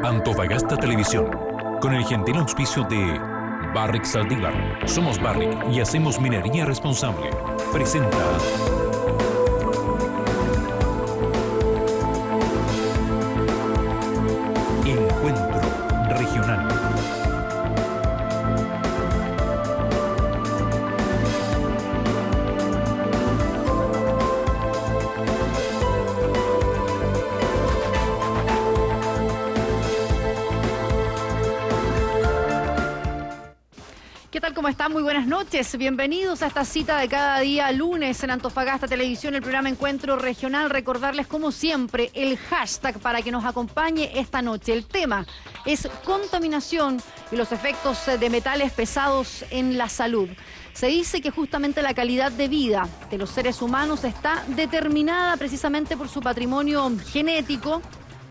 Antofagasta Televisión, con el gentil auspicio de Barrick Saldívar. Somos Barrick y hacemos minería responsable. Presenta Encuentro Regional. ¿Qué tal? ¿Cómo están? Muy buenas noches. Bienvenidos a esta cita de cada día lunes en Antofagasta Televisión, el programa Encuentro Regional. Recordarles, como siempre, el hashtag para que nos acompañe esta noche. El tema es contaminación y los efectos de metales pesados en la salud. Se dice que justamente la calidad de vida de los seres humanos está determinada precisamente por su patrimonio genético,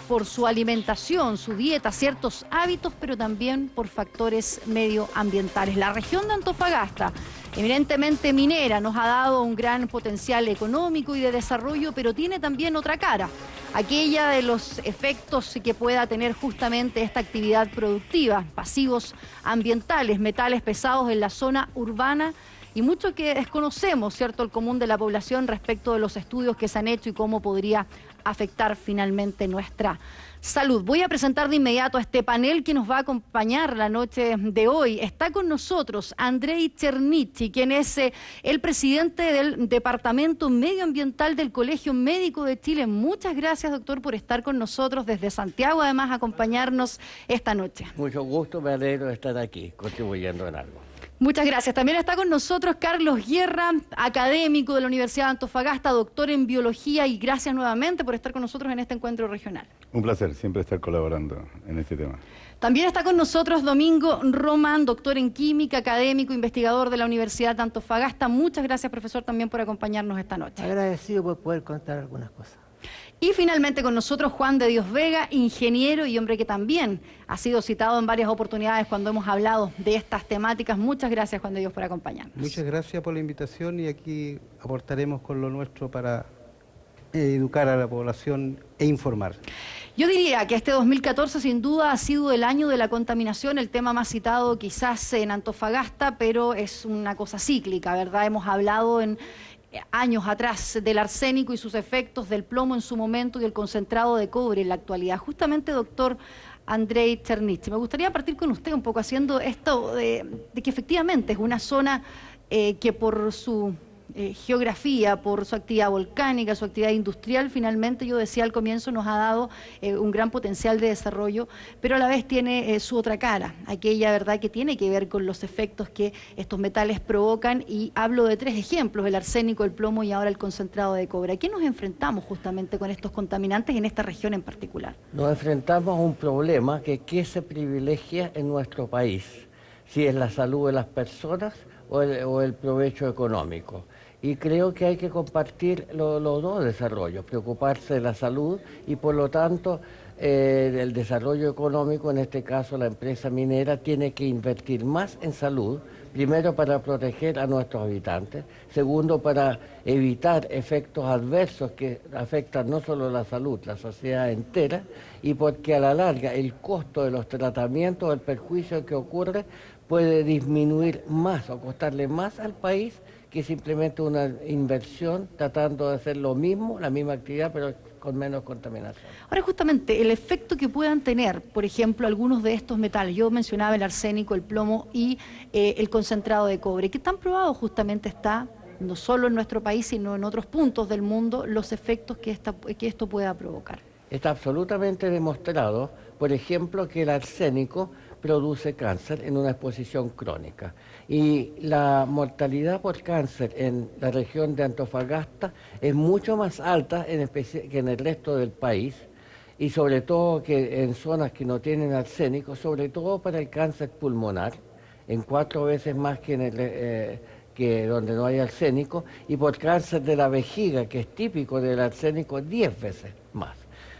por su alimentación, su dieta, ciertos hábitos, pero también por factores medioambientales. La región de Antofagasta, eminentemente minera, nos ha dado un gran potencial económico y de desarrollo, pero tiene también otra cara, aquella de los efectos que pueda tener justamente esta actividad productiva, pasivos ambientales, metales pesados en la zona urbana, y mucho que desconocemos, ¿cierto?, el común de la población respecto de los estudios que se han hecho y cómo podría afectar finalmente nuestra salud. Voy a presentar de inmediato a este panel que nos va a acompañar la noche de hoy. Está con nosotros Andrei Chernichi, quien es el presidente del Departamento Medioambiental del Colegio Médico de Chile. Muchas gracias, doctor, por estar con nosotros desde Santiago, además, acompañarnos esta noche. Mucho gusto, me alegro de estar aquí, contribuyendo en algo. Muchas gracias. También está con nosotros Carlos Guerra, académico de la Universidad de Antofagasta, doctor en biología, y gracias nuevamente por estar con nosotros en este encuentro regional. Un placer siempre estar colaborando en este tema. También está con nosotros Domingo Román, doctor en química, académico, investigador de la Universidad de Antofagasta. Muchas gracias, profesor, también por acompañarnos esta noche. Agradecido por poder contar algunas cosas. Y finalmente con nosotros Juan de Dios Vega, ingeniero y hombre que también ha sido citado en varias oportunidades cuando hemos hablado de estas temáticas. Muchas gracias, Juan de Dios, por acompañarnos. Muchas gracias por la invitación y aquí aportaremos con lo nuestro para educar a la población e informar. Yo diría que este 2014 sin duda ha sido el año de la contaminación, el tema más citado quizás en Antofagasta, pero es una cosa cíclica, ¿verdad? Hemos hablado en años atrás del arsénico y sus efectos, del plomo en su momento y el concentrado de cobre en la actualidad. Justamente, doctor Andrei Chernichi, me gustaría partir con usted un poco haciendo esto de que efectivamente es una zona que por su geografía, por su actividad volcánica, su actividad industrial, finalmente, yo decía al comienzo, nos ha dado un gran potencial de desarrollo, pero a la vez tiene su otra cara, aquella verdad que tiene que ver con los efectos que estos metales provocan, y hablo de tres ejemplos: el arsénico, el plomo y ahora el concentrado de cobre. ¿A qué nos enfrentamos justamente con estos contaminantes en esta región en particular? Nos enfrentamos a un problema que se privilegia en nuestro país, si es la salud de las personas o el provecho económico. Y creo que hay que compartir los dos desarrollos, preocuparse de la salud y por lo tanto del desarrollo económico. En este caso la empresa minera tiene que invertir más en salud, primero para proteger a nuestros habitantes, segundo para evitar efectos adversos que afectan no solo la salud, la sociedad entera, y porque a la larga el costo de los tratamientos, el perjuicio que ocurre, puede disminuir más o costarle más al país que simplemente una inversión tratando de hacer lo mismo, la misma actividad, pero con menos contaminación. Ahora, justamente, el efecto que puedan tener, por ejemplo, algunos de estos metales, yo mencionaba el arsénico, el plomo y el concentrado de cobre, ¿qué tan probado justamente está, no solo en nuestro país, sino en otros puntos del mundo, los efectos que esto pueda provocar? Está absolutamente demostrado, por ejemplo, que el arsénico produce cáncer en una exposición crónica. Y la mortalidad por cáncer en la región de Antofagasta es mucho más alta que en el resto del país, y sobre todo que en zonas que no tienen arsénico, sobre todo para el cáncer pulmonar, en 4 veces más que donde no hay arsénico, y por cáncer de la vejiga, que es típico del arsénico, 10 veces más.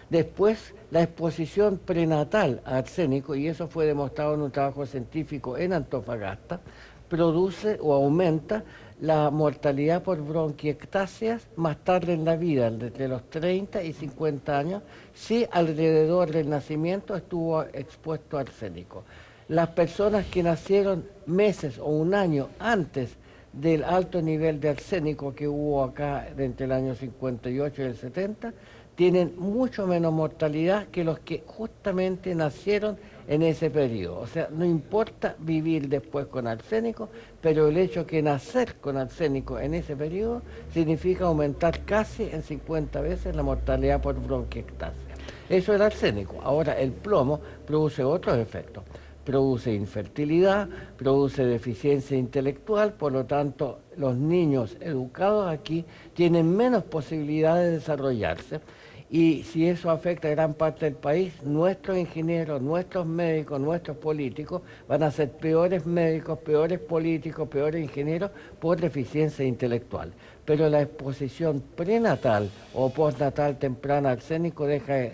Después, la exposición prenatal a arsénico, y eso fue demostrado en un trabajo científico en Antofagasta, produce o aumenta la mortalidad por bronquiectasias más tarde en la vida, entre los 30 y 50 años, si alrededor del nacimiento estuvo expuesto a arsénico. Las personas que nacieron meses o un año antes del alto nivel de arsénico que hubo acá entre el año 58 y el 70, tienen mucho menos mortalidad que los que justamente nacieron en ese periodo. O sea, no importa vivir después con arsénico, pero el hecho que nacer con arsénico en ese periodo significa aumentar casi en 50 veces la mortalidad por bronquiectasia. Eso es el arsénico. Ahora, el plomo produce otros efectos. Produce infertilidad, produce deficiencia intelectual, por lo tanto, los niños educados aquí tienen menos posibilidades de desarrollarse. Y si eso afecta a gran parte del país, nuestros ingenieros, nuestros médicos, nuestros políticos van a ser peores médicos, peores políticos, peores ingenieros por deficiencia intelectual. Pero la exposición prenatal o postnatal temprana al arsénico deja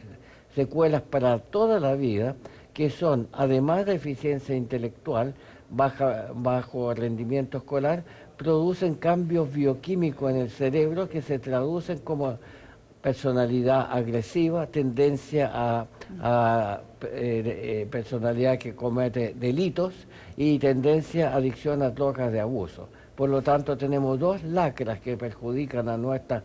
secuelas para toda la vida, que son, además de deficiencia intelectual, bajo rendimiento escolar, producen cambios bioquímicos en el cerebro que se traducen como personalidad agresiva, tendencia a personalidad que comete delitos y tendencia a adicción a drogas de abuso. Por lo tanto, tenemos dos lacras que perjudican a nuestra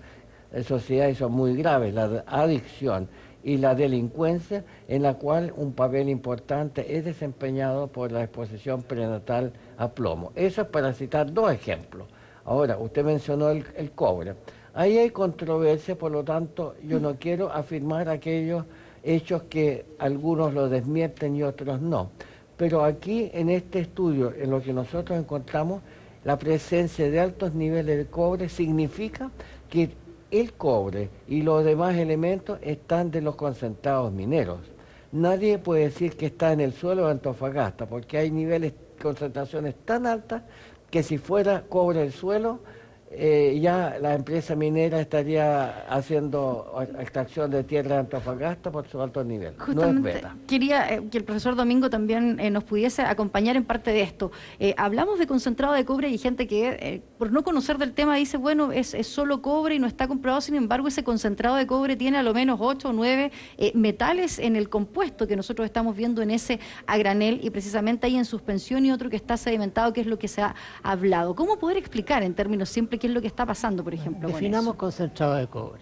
sociedad y son muy graves, la adicción y la delincuencia, en la cual un papel importante es desempeñado por la exposición prenatal a plomo. Eso es para citar dos ejemplos. Ahora, usted mencionó el cobre. Ahí hay controversia, por lo tanto, yo no quiero afirmar aquellos hechos que algunos lo desmienten y otros no. Pero aquí, en este estudio, en lo que nosotros encontramos, la presencia de altos niveles de cobre significa que el cobre y los demás elementos están de los concentrados mineros. Nadie puede decir que está en el suelo de Antofagasta, porque hay niveles, concentraciones tan altas, que si fuera cobre el suelo, ya la empresa minera estaría haciendo extracción de tierra de Antofagasta por su alto nivel. Justamente, no es beta. quería que el profesor Domingo también nos pudiese acompañar en parte de esto. Hablamos de concentrado de cobre y hay gente que, por no conocer del tema, dice, bueno, es solo cobre y no está comprobado. Sin embargo, ese concentrado de cobre tiene a lo menos 8 o 9 metales en el compuesto que nosotros estamos viendo en ese a granel, y precisamente hay en suspensión y otro que está sedimentado, que es lo que se ha hablado. ¿Cómo poder explicar en términos simples qué es lo que está pasando, por ejemplo? Definamos concentrado de cobre.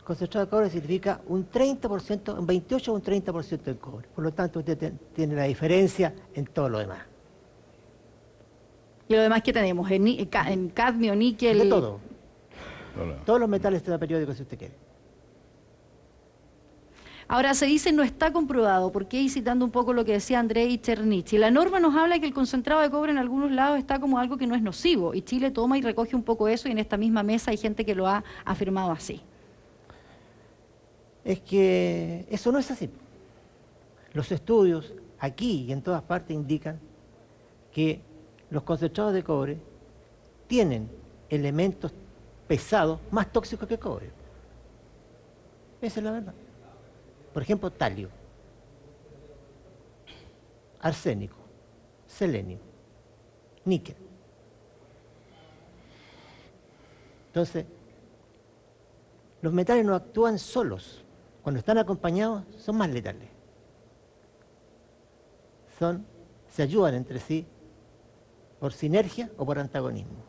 Concentrado de cobre significa un 30%, un 28 o un 30% del cobre. Por lo tanto, usted tiene la diferencia en todo lo demás. ¿Y lo demás qué tenemos? ¿En cadmio, níquel? De todo. Hola. Todos los metales periódicos, si usted quiere. Ahora, se dice no está comprobado, porque ahí citando un poco lo que decía Andrei Chernichi, la norma nos habla que el concentrado de cobre en algunos lados está como algo que no es nocivo, y Chile toma y recoge un poco eso, y en esta misma mesa hay gente que lo ha afirmado así. Es que eso no es así. Los estudios aquí y en todas partes indican que los concentrados de cobre tienen elementos pesados más tóxicos que cobre. Esa es la verdad. Por ejemplo, talio, arsénico, selenio, níquel. Entonces, los metales no actúan solos. Cuando están acompañados, son más letales. Se ayudan entre sí por sinergia o por antagonismo.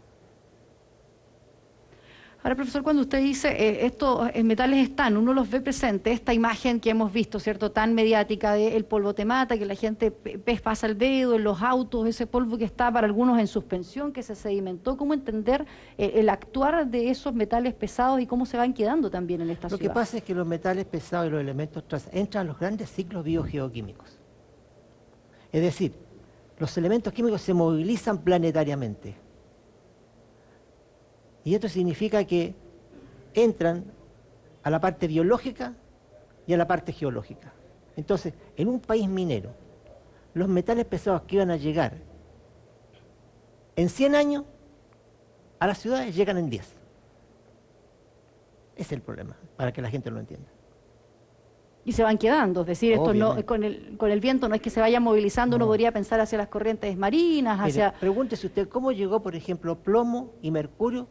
Ahora, profesor, cuando usted dice estos metales están, uno los ve presentes, esta imagen que hemos visto, ¿cierto?, tan mediática de el polvo te mata, que la gente pasa el dedo en los autos, ese polvo que está para algunos en suspensión, que se sedimentó. ¿Cómo entender el actuar de esos metales pesados y cómo se van quedando también en esta ciudad? Lo que pasa es que los metales pesados y los elementos entran a los grandes ciclos biogeoquímicos. Es decir, los elementos químicos se movilizan planetariamente. Y esto significa que entran a la parte biológica y a la parte geológica. Entonces, en un país minero, los metales pesados que iban a llegar en 100 años, a las ciudades llegan en 10. Ese es el problema, para que la gente lo entienda. Y se van quedando, es decir, esto no, Obviamente. con el viento no es que se vaya movilizando, uno No. podría pensar hacia las corrientes marinas, Mire, hacia... pregúntese usted, ¿cómo llegó, por ejemplo, plomo y mercurio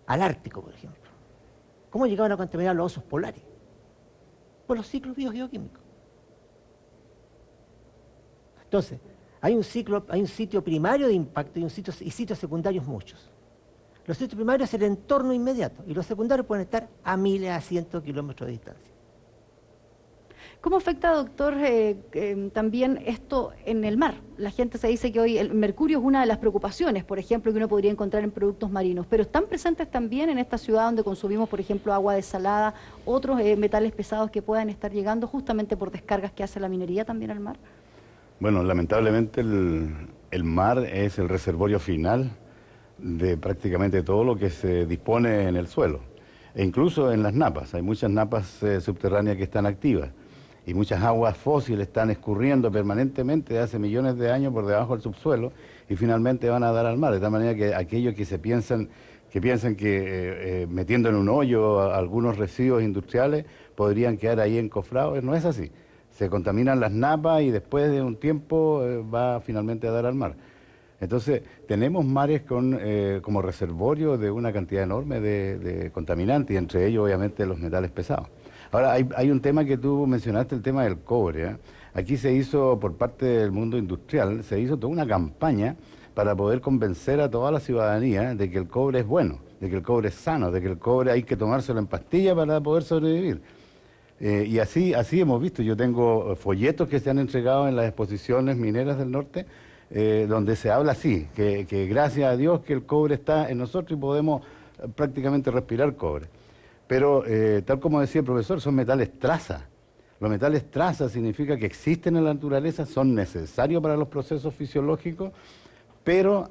al Ártico, por ejemplo? ¿Cómo llegaban a contaminar los osos polares? Por los ciclos biogeoquímicos. Entonces, hay un sitio primario de impacto y sitios secundarios muchos. Los sitios primarios es el entorno inmediato y los secundarios pueden estar a miles, a cientos de kilómetros de distancia. ¿Cómo afecta, doctor, también esto en el mar? La gente se dice que hoy el mercurio es una de las preocupaciones, por ejemplo, que uno podría encontrar en productos marinos, pero están presentes también en esta ciudad donde consumimos, por ejemplo, agua desalada, otros metales pesados que puedan estar llegando justamente por descargas que hace la minería también al mar. Bueno, lamentablemente el mar es el reservorio final de prácticamente todo lo que se dispone en el suelo, e incluso en las napas. Hay muchas napas subterráneas que están activas y muchas aguas fósiles están escurriendo permanentemente de hace millones de años por debajo del subsuelo y finalmente van a dar al mar, de tal manera que aquellos que piensan que metiendo en un hoyo algunos residuos industriales podrían quedar ahí encofrados, no es así. Se contaminan las napas y después de un tiempo va finalmente a dar al mar. Entonces, tenemos mares como reservorio de una cantidad enorme de contaminantes, y entre ellos, obviamente, los metales pesados. Ahora, hay un tema que tú mencionaste, el tema del cobre, ¿eh? Aquí se hizo, por parte del mundo industrial, se hizo toda una campaña para poder convencer a toda la ciudadanía de que el cobre es bueno, de que el cobre es sano, de que el cobre hay que tomárselo en pastilla para poder sobrevivir. Y así hemos visto. Yo tengo folletos que se han entregado en las exposiciones mineras del norte, donde se habla así, que gracias a Dios que el cobre está en nosotros y podemos prácticamente respirar cobre. Pero, tal como decía el profesor, son metales traza. Los metales traza significa que existen en la naturaleza, son necesarios para los procesos fisiológicos, pero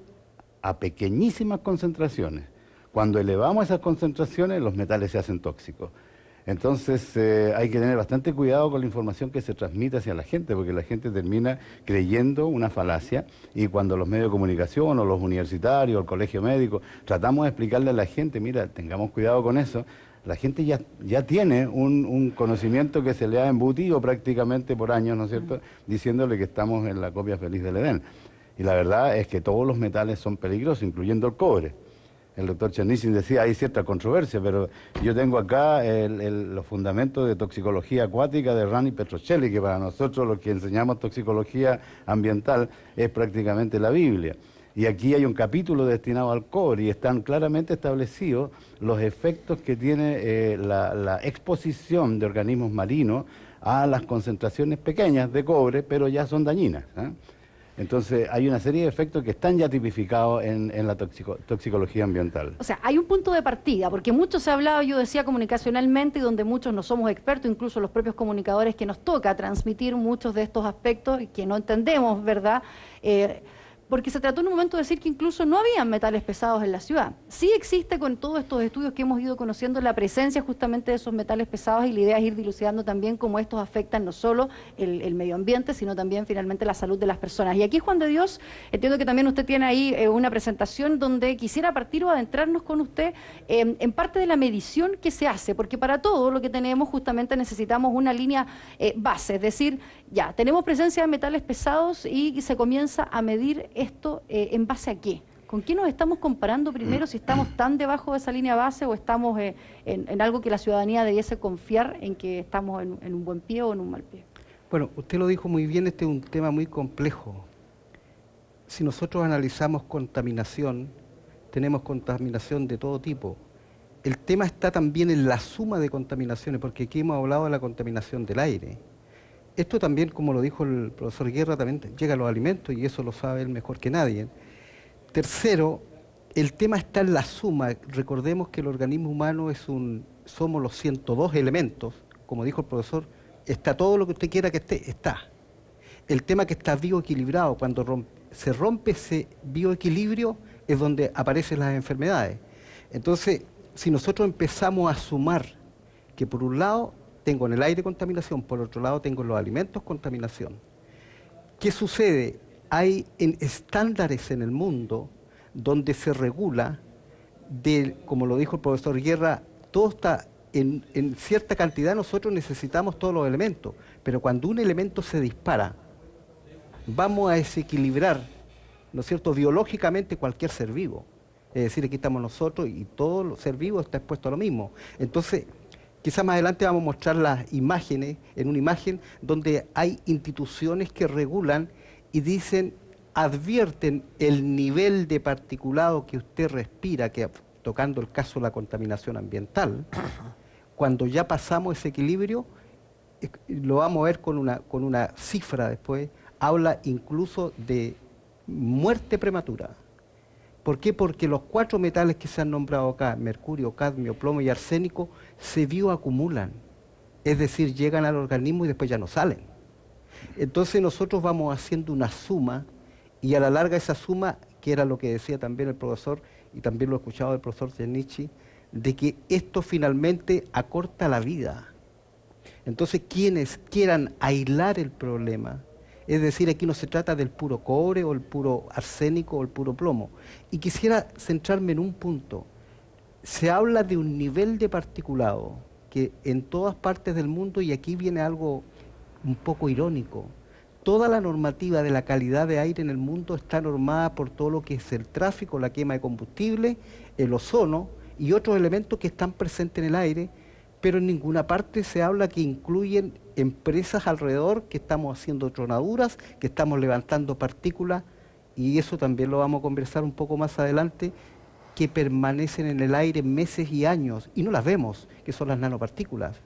a pequeñísimas concentraciones. Cuando elevamos esas concentraciones, los metales se hacen tóxicos. Entonces hay que tener bastante cuidado con la información que se transmite hacia la gente, porque la gente termina creyendo una falacia, y cuando los medios de comunicación o los universitarios o el colegio médico tratamos de explicarle a la gente, mira, tengamos cuidado con eso, la gente ya tiene un conocimiento que se le ha embutido prácticamente por años, ¿no es cierto?, diciéndole que estamos en la copia feliz del Edén. Y la verdad es que todos los metales son peligrosos, incluyendo el cobre. El doctor Chernyshyn decía, hay cierta controversia, pero yo tengo acá los fundamentos de toxicología acuática de Rani Petrocelli, que para nosotros los que enseñamos toxicología ambiental es prácticamente la Biblia. Y aquí hay un capítulo destinado al cobre y están claramente establecidos los efectos que tiene la exposición de organismos marinos a las concentraciones pequeñas de cobre, pero ya son dañinas, ¿eh? Entonces, hay una serie de efectos que están ya tipificados en la toxicología ambiental. O sea, hay un punto de partida, porque mucho se ha hablado, yo decía, comunicacionalmente, y donde muchos no somos expertos, incluso los propios comunicadores, que nos toca transmitir muchos de estos aspectos y que no entendemos, ¿verdad?, porque se trató en un momento de decir que incluso no había metales pesados en la ciudad. Sí existe, con todos estos estudios que hemos ido conociendo, la presencia justamente de esos metales pesados, y la idea es ir dilucidando también cómo estos afectan no solo el medio ambiente, sino también finalmente la salud de las personas. Y aquí, Juan de Dios, entiendo que también usted tiene ahí una presentación donde quisiera partir o adentrarnos con usted en parte de la medición que se hace, porque para todo lo que tenemos justamente necesitamos una línea base, es decir, ya, tenemos presencia de metales pesados y se comienza a medir esto en base a qué. ¿Con qué nos estamos comparando primero, si estamos tan debajo de esa línea base o estamos en algo que la ciudadanía debiese confiar en que estamos en un buen pie o en un mal pie? Bueno, usted lo dijo muy bien, este es un tema muy complejo. Si nosotros analizamos contaminación, tenemos contaminación de todo tipo. El tema está también en la suma de contaminaciones, porque aquí hemos hablado de la contaminación del aire. Esto también, como lo dijo el profesor Guerra, también llega a los alimentos, y eso lo sabe él mejor que nadie. Tercero, el tema está en la suma. Recordemos que el organismo humano somos los 102 elementos, como dijo el profesor, está todo lo que usted quiera que esté, está. El tema que está bioequilibrado, cuando se rompe ese bioequilibrio es donde aparecen las enfermedades. Entonces, si nosotros empezamos a sumar que por un lado tengo en el aire contaminación, por otro lado tengo en los alimentos contaminación, ¿qué sucede? Hay estándares en el mundo donde se regula, como lo dijo el profesor Guerra, todo está en cierta cantidad nosotros necesitamos todos los elementos, pero cuando un elemento se dispara, vamos a desequilibrar, ¿no es cierto?, biológicamente cualquier ser vivo. Es decir, aquí estamos nosotros y todo el ser vivo está expuesto a lo mismo. Entonces, quizás más adelante vamos a mostrar las imágenes, en una imagen donde hay instituciones que regulan y dicen, advierten el nivel de particulado que usted respira, que tocando el caso de la contaminación ambiental, cuando ya pasamos ese equilibrio, lo vamos a ver con una cifra después, habla incluso de muerte prematura. ¿Por qué? Porque los 4 metales que se han nombrado acá, mercurio, cadmio, plomo y arsénico, se bioacumulan. Es decir, llegan al organismo y después ya no salen. Entonces nosotros vamos haciendo una suma, y a la larga esa suma, que era lo que decía también el profesor, y también lo he escuchado del profesor Cernici, de que esto finalmente acorta la vida. Entonces, quienes quieran aislar el problema, es decir, aquí no se trata del puro cobre o el puro arsénico o el puro plomo. Y quisiera centrarme en un punto. Se habla de un nivel de particulado que en todas partes del mundo, y aquí viene algo un poco irónico, toda la normativa de la calidad de aire en el mundo está normada por todo lo que es el tráfico, la quema de combustible, el ozono y otros elementos que están presentes en el aire, pero en ninguna parte se habla que incluyen empresas alrededor, que estamos haciendo tronaduras, que estamos levantando partículas, y eso también lo vamos a conversar un poco más adelante, que permanecen en el aire meses y años, y no las vemos, que son las nanopartículas.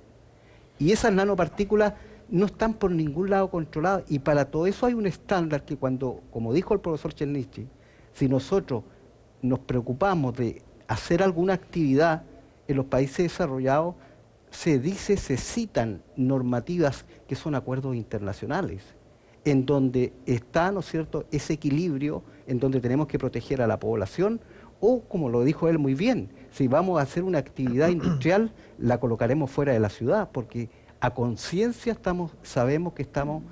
Y esas nanopartículas no están por ningún lado controladas, y para todo eso hay un estándar que cuando, como dijo el profesor Cernici, si nosotros nos preocupamos de hacer alguna actividad en los países desarrollados, se citan normativas que son acuerdos internacionales, en donde está, ¿no es cierto?, ese equilibrio, en donde tenemos que proteger a la población, o, como lo dijo él muy bien, si vamos a hacer una actividad industrial, la colocaremos fuera de la ciudad, porque a conciencia sabemos que estamos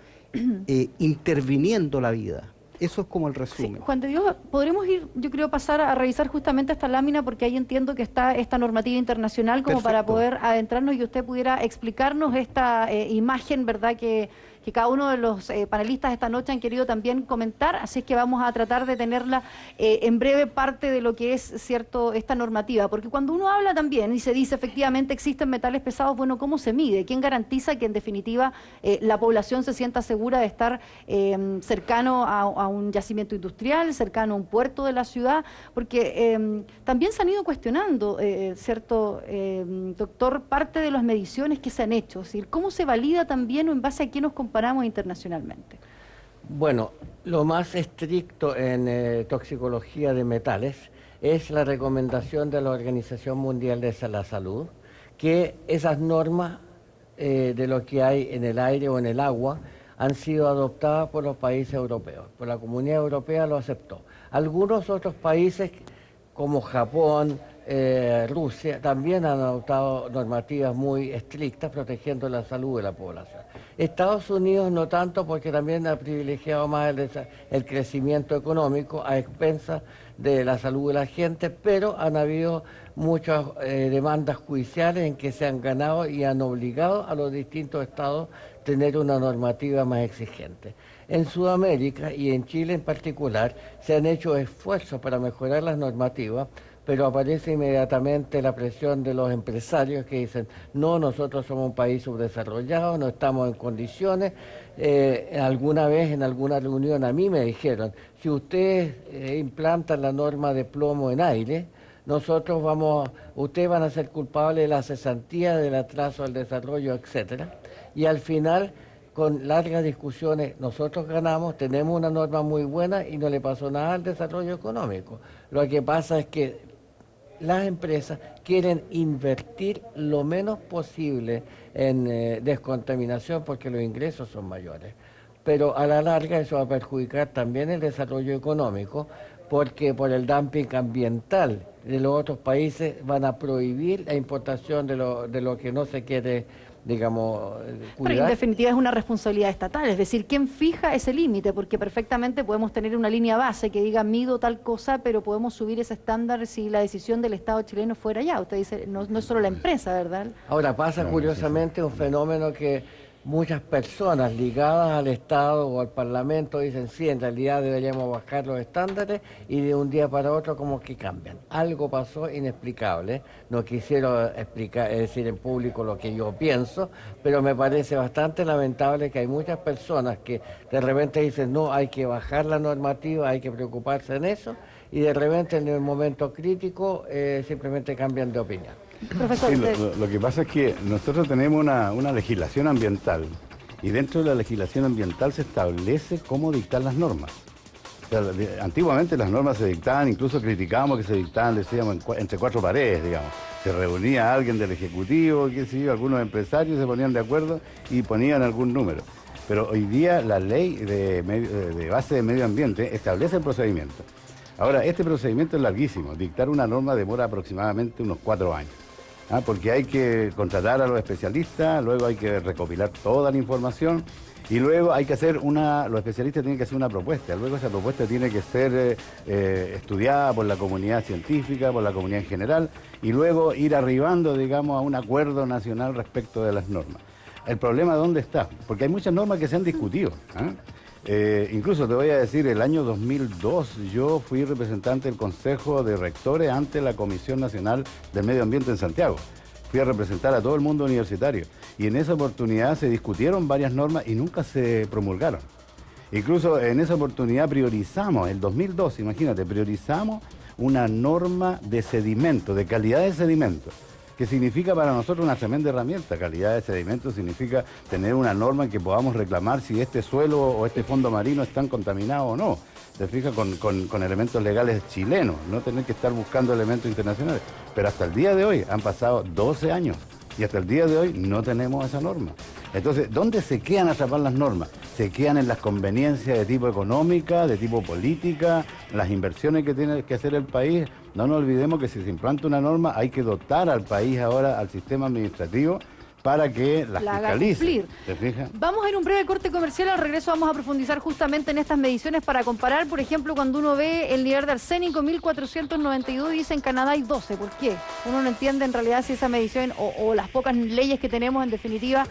interviniendo la vida. Eso es como el resumen. Sí, Juan de Dios, podremos ir, yo creo, pasar a revisar justamente esta lámina, porque ahí entiendo que está esta normativa internacional como Perfecto. para poder adentrarnos y usted pudiera explicarnos esta imagen, ¿verdad?, que cada uno de los panelistas esta noche han querido también comentar, así es que vamos a tratar de tenerla en breve parte de lo que es, cierto, esta normativa, porque cuando uno habla también y se dice efectivamente existen metales pesados, bueno, ¿cómo se mide? ¿Quién garantiza que en definitiva la población se sienta segura de estar cercano a un yacimiento industrial, cercano a un puerto de la ciudad? Porque también se han ido cuestionando, ¿cierto, doctor, parte de las mediciones que se han hecho? Es decir, ¿cómo se valida también o en base a qué nos comparamos internacionalmente? Bueno, lo más estricto en toxicología de metales es la recomendación de la Organización Mundial de la Salud, que esas normas de lo que hay en el aire o en el agua han sido adoptadas por los países europeos, por la Comunidad Europea lo aceptó. Algunos otros países como Japón, Rusia, también han adoptado normativas muy estrictas protegiendo la salud de la población. Estados Unidos no tanto, porque también ha privilegiado más el crecimiento económico a expensas de la salud de la gente, pero han habido muchas demandas judiciales en que se han ganado y han obligado a los distintos estados a tener una normativa más exigente. En Sudamérica y en Chile en particular se han hecho esfuerzos para mejorar las normativas, pero aparece inmediatamente la presión de los empresarios que dicen, no, nosotros somos un país subdesarrollado, no estamos en condiciones. Alguna vez en alguna reunión a mí me dijeron, si ustedes implantan la norma de plomo en aire, ustedes van a ser culpables de la cesantía, del atraso al desarrollo, etcétera. Y al final, con largas discusiones, nosotros ganamos, tenemos una norma muy buena y no le pasó nada al desarrollo económico. Lo que pasa es que las empresas quieren invertir lo menos posible en descontaminación porque los ingresos son mayores. Pero a la larga eso va a perjudicar también el desarrollo económico, porque por el dumping ambiental de los otros países van a prohibir la importación de lo que no se quiere digamos, Pero en cuidar. definitiva es una responsabilidad estatal, es decir, ¿quién fija ese límite? Porque perfectamente podemos tener una línea base que diga mido tal cosa, pero podemos subir ese estándar si la decisión del Estado chileno fuera allá. Usted dice, no, no es solo la empresa, ¿verdad? Ahora pasa No, curiosamente un fenómeno que muchas personas ligadas al Estado o al Parlamento dicen, sí, en realidad deberíamos bajar los estándares, y de un día para otro como que cambian. Algo pasó inexplicable, no quisiera explicar, decir en público lo que yo pienso, pero me parece bastante lamentable que hay muchas personas que de repente dicen, no, hay que bajar la normativa, hay que preocuparse en eso, y de repente en el momento crítico simplemente cambian de opinión. Profesor, Sí, usted- lo que pasa es que nosotros tenemos una legislación ambiental y dentro de la legislación ambiental se establece cómo dictar las normas. O sea, antiguamente las normas se dictaban, incluso criticábamos que se dictaban, decíamos, entre cuatro paredes, digamos. Se reunía alguien del Ejecutivo, qué sé yo, algunos empresarios se ponían de acuerdo y ponían algún número. Pero hoy día la ley de base de medio ambiente establece el procedimiento. Ahora, este procedimiento es larguísimo. Dictar una norma demora aproximadamente unos 4 años. Porque hay que contratar a los especialistas, luego hay que recopilar toda la información y luego hay que hacer los especialistas tienen que hacer una propuesta, luego esa propuesta tiene que ser estudiada por la comunidad científica, por la comunidad en general, y luego ir arribando, digamos, a un acuerdo nacional respecto de las normas. ¿El problema dónde está? Porque hay muchas normas que se han discutido. Incluso te voy a decir, el año 2002 yo fui representante del Consejo de Rectores ante la Comisión Nacional del Medio Ambiente en Santiago. Fui a representar a todo el mundo universitario y en esa oportunidad se discutieron varias normas y nunca se promulgaron. Incluso en esa oportunidad priorizamos, el 2002, imagínate, priorizamos una norma de sedimento, de calidad de sedimento, que significa para nosotros una tremenda herramienta. Calidad de sedimento significa tener una norma en que podamos reclamar si este suelo o este fondo marino están contaminados o no. Se fija con elementos legales chilenos, no tener que estar buscando elementos internacionales. Pero hasta el día de hoy han pasado 12 años y hasta el día de hoy no tenemos esa norma. Entonces, ¿dónde se quedan atrapar las normas? Se quedan en las conveniencias de tipo económica, de tipo política, las inversiones que tiene que hacer el país. No nos olvidemos que si se implanta una norma hay que dotar al país ahora, al sistema administrativo, para que las La haga fiscalice. cumplir. ¿Te fijas? Vamos a ir a un breve corte comercial, al regreso vamos a profundizar justamente en estas mediciones para comparar, por ejemplo, cuando uno ve el nivel de arsénico 1492, dice en Canadá hay 12, ¿por qué? Uno no entiende en realidad si esa medición o las pocas leyes que tenemos en definitiva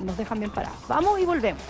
nos dejan bien parados. Vamos y volvemos.